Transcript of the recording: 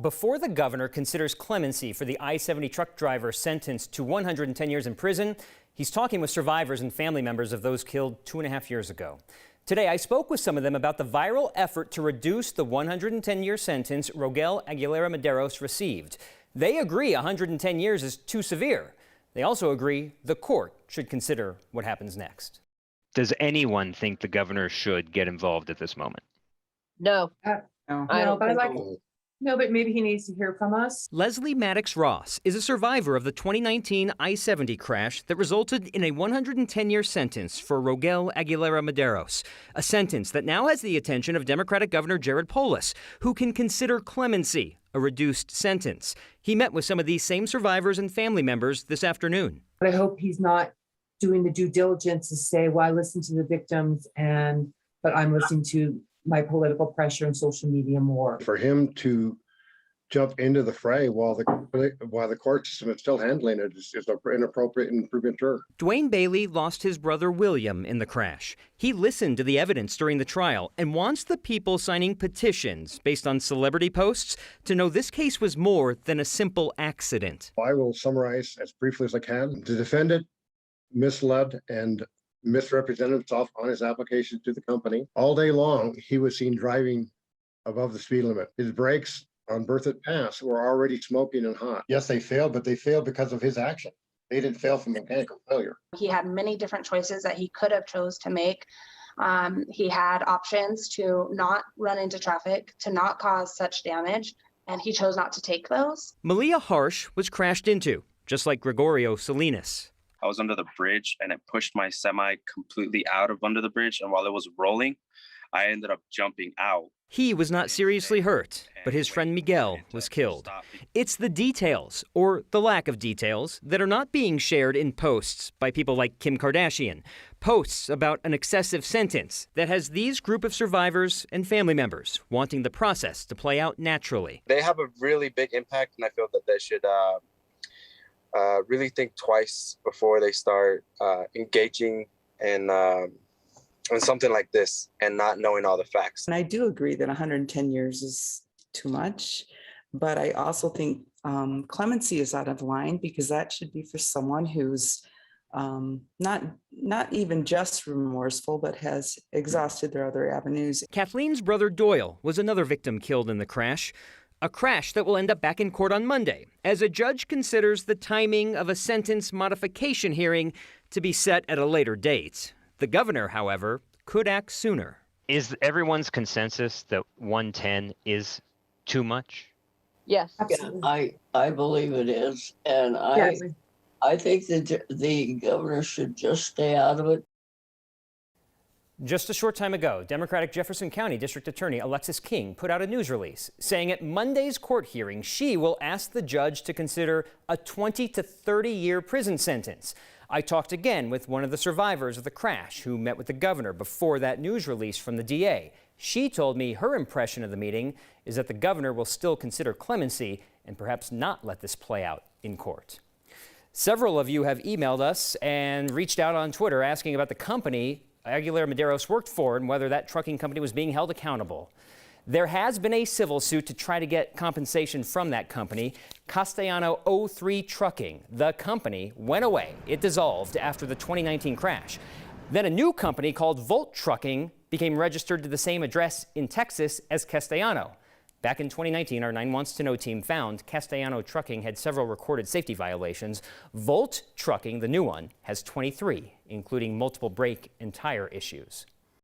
before the governor considers clemency for the I-70 truck driver sentenced to 110 years in prison, he's talking with survivors and family members of those killed 2.5 years ago. Today, I spoke with some of them about the viral effort to reduce the 110-year sentence Rogel Aguilera Mederos received. They agree 110 years is too severe. They also agree the court should consider what happens next. Does anyone think the governor should get involved at this moment? No. No, but maybe he needs to hear from us. Leslie Maddox Ross is a survivor of the 2019 I-70 crash that resulted in a 110-year sentence for Rogel Aguilera Mederos, a sentence that now has the attention of Democratic Governor Jared Polis, who can consider clemency, a reduced sentence. He met with some of these same survivors and family members this afternoon. But I hope he's not doing the due diligence to say, well, I listened to the victims, but I'm listening to my political pressure and social media more. For him to jump into the fray while the court system is still handling it is inappropriate and premature. Dwayne Bailey lost his brother William in the crash. He listened to the evidence during the trial and wants the people signing petitions based on celebrity posts to know this case was more than a simple accident. I will summarize as briefly as I can. The defendant misled and misrepresented himself on his application to the company. All day long, he was seen driving above the speed limit. His brakes on Berthoud Pass were already smoking and hot. Yes, they failed, but they failed because of his action. They didn't fail from mechanical failure. He had many different choices that he could have chose to make. He had options to not run into traffic, to not cause such damage, and he chose not to take those. Malia Harsh was crashed into, just like Gregorio Salinas. I was under the bridge and it pushed my semi completely out of under the bridge. And while it was rolling, I ended up jumping out. He was not seriously hurt, but his friend Miguel was killed. It's the details, or the lack of details, that are not being shared in posts by people like Kim Kardashian. Posts about an excessive sentence that has these group of survivors and family members wanting the process to play out naturally. They have a really big impact, and I feel that they should really think twice before they start engaging in something like this and not knowing all the facts. And I do agree that 110 years is too much, but I also think clemency is out of line, because that should be for someone who's not even just remorseful, but has exhausted their other avenues. Kathleen's brother Doyle was another victim killed in the crash. A crash that will end up back in court on Monday, as a judge considers the timing of a sentence modification hearing to be set at a later date. The governor, however, could act sooner. Is everyone's consensus that 110 is too much? Yes. Yeah, I believe it is. And I think that the governor should just stay out of it. Just a short time ago, Democratic Jefferson County District Attorney Alexis King put out a news release saying at Monday's court hearing, she will ask the judge to consider a 20 to 30-year prison sentence. I talked again with one of the survivors of the crash who met with the governor before that news release from the DA. She told me her impression of the meeting is that the governor will still consider clemency and perhaps not let this play out in court. Several of you have emailed us and reached out on Twitter asking about the company Aguilera Mederos worked for and whether that trucking company was being held accountable. There has been a civil suit to try to get compensation from that company, Castellano 03 Trucking. The company went away. It dissolved after the 2019 crash. Then a new company called Volt Trucking became registered to the same address in Texas as Castellano. Back in 2019, our 9 Wants to Know team found Castellano Trucking had several recorded safety violations. Volt Trucking, the new one, has 23, including multiple brake and tire issues.